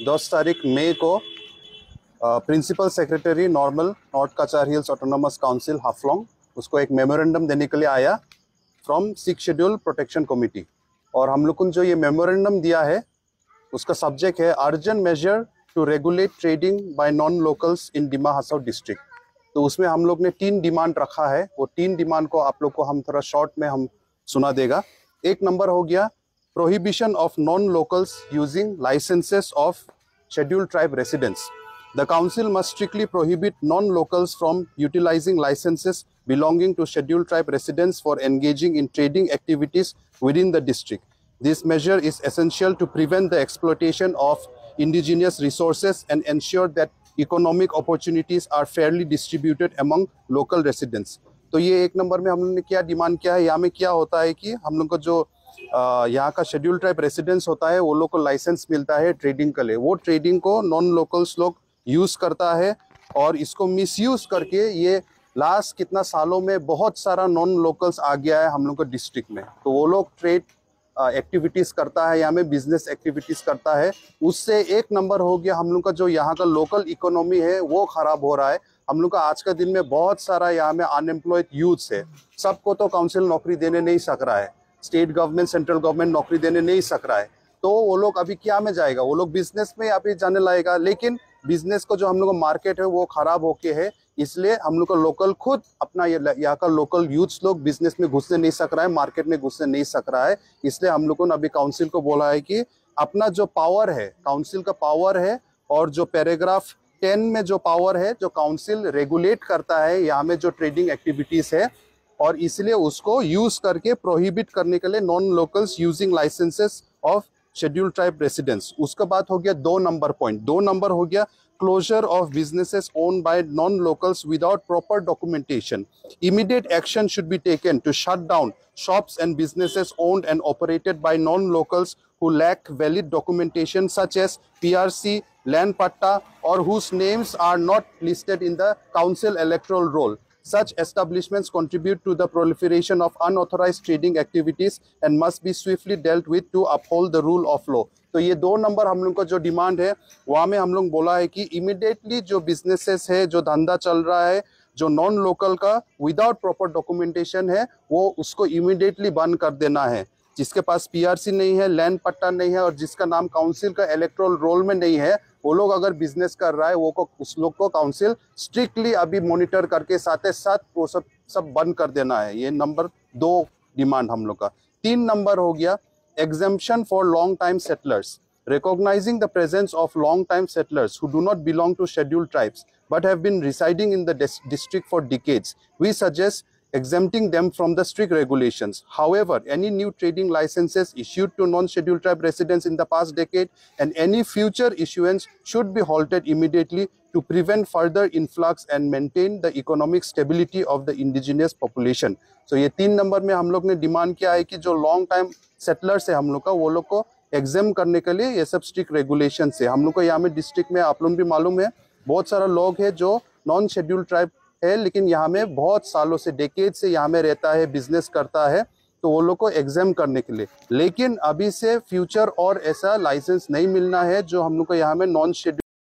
10 तारीख मई को principal secretary normal north Cachar hills autonomous council Haflong उसको एक मेमोरेंडम देने के लिए आया फ्रॉम 6 शेड्यूल प्रोटेक्शन कमेटी। और हम लोग को जो ये मेमोरेंडम दिया है उसका सब्जेक्ट है urgent measure to regulate trading by non locals in Dima Hasao district. तो उसमें हम लोग ने 3 डिमांड रखा है। वो 3 डिमांड को आप लोग को हम थोड़ा शॉर्ट में हम सुना देगा। एक नंबर हो गया prohibition of non locals using licences of scheduled tribe residents. The council must strictly prohibit non-locals from utilizing licenses belonging to scheduled tribe residents for engaging in trading activities within the district. This measure is essential to prevent the exploitation of indigenous resources and ensure that economic opportunities are fairly distributed among local residents. तो ये एक number में हम लोगों ने क्या demand किया है। यहाँ में क्या होता है कि हम लोग को जो यहाँ का शेड्यूल्ड ट्राइब रेसिडेंट्स होता है वो लोग को लाइसेंस मिलता है ट्रेडिंग के लिए। वो ट्रेडिंग को नॉन लोकल्स लोग यूज करता है और इसको मिसयूज करके ये लास्ट कितना सालों में बहुत सारा नॉन लोकल्स आ गया है हम लोग को डिस्ट्रिक्ट में। तो वो लोग ट्रेड एक्टिविटीज करता है, यहाँ में बिजनेस एक्टिविटीज करता है। उससे एक नंबर हो गया हम लोग का जो यहाँ का लोकल इकोनॉमी है वो खराब हो रहा है। हम लोग का आज का दिन में बहुत सारा यहाँ में अनएम्प्लॉयड यूथ्स है। सबको तो काउंसिल नौकरी देने नहीं सक रहा है, स्टेट गवर्नमेंट सेंट्रल गवर्नमेंट नौकरी देने नहीं सक रहा है। तो वो लोग अभी क्या में जाएगा, वो लोग बिजनेस में अभी जाने लगेगा। लेकिन बिजनेस को जो हम लोग का मार्केट है वो खराब होके है, इसलिए हम लोग का लोकल खुद अपना यहाँ का लोकल यूथ्स लोग बिजनेस में घुसने नहीं सक रहा है, मार्केट में घुसने नहीं सक रहा है। इसलिए हम लोगों ने अभी काउंसिल को बोला है कि अपना जो पावर है, काउंसिल का पावर है और जो पैराग्राफ 10 में जो पावर है जो काउंसिल रेगुलेट करता है यहाँ में जो ट्रेडिंग एक्टिविटीज है, और इसलिए उसको यूज करके प्रोहिबिट करने के लिए non locals using licences of scheduled tribe residents. उसका बात हो गया 2 नंबर पॉइंट। 2 नंबर हो गया closure of businesses owned by non locals without proper documentation. Immediate action should be taken to shut down shops and businesses owned and operated by non-locals who lack valid documentation such as PRC, land patta, or whose names are not listed in the council electoral roll. Such establishments contribute to the proliferation of unauthorized trading activities and must be swiftly dealt with to uphold the rule of law. तो ये 2 number हम लोग का जो demand है वहाँ में हम लोग बोला है कि इमीडिएटली जो बिजनेसेस है, जो धंधा चल रहा है, जो नॉन लोकल का विदाउट प्रॉपर डॉक्यूमेंटेशन है, वो उसको इमीडिएटली बंद कर देना है। जिसके पास पीआरसी नहीं है, लैंड पट्टा नहीं है और जिसका नाम काउंसिल का इलेक्टोरल रोल में नहीं है, वो लोग अगर बिजनेस कर रहा है वो को उस लोग को काउंसिल स्ट्रिक्टली अभी मॉनिटर करके साथ साथ वो सब बंद कर देना है। ये नंबर 2 डिमांड हम लोग का। 3 नंबर हो गया exemption for long time settlers. Recognizing the presence of long time settlers who do not belong to scheduled tribes but have been residing in the district for decades, we suggest exempting them from the strict regulations. However, any new trading licenses issued to non-scheduled tribe residents in the past decade and any future issuance should be halted immediately to prevent further influx and maintain the economic stability of the indigenous population. So ये 3 number में हम लोग ने demand किया है कि जो long time settlers है हम लोग का, वो लोग को एग्जाम करने के लिए ये सब स्ट्रिक्ट रेगुलेशन है। हम लोग को यहाँ में डिस्ट्रिक्ट में आप लोग भी मालूम है बहुत सारा लोग है जो नॉन शेड्यूल्ड ट्राइब है, लेकिन यहाँ में बहुत सालों से डेकेड से यहाँ में रहता है, बिजनेस करता है, तो वो लोग को एग्जाम करने के लिए। लेकिन अभी से फ्यूचर और ऐसा लाइसेंस नहीं मिलना है जो हम लोग को यहाँ में नॉन शेड्यूल्ड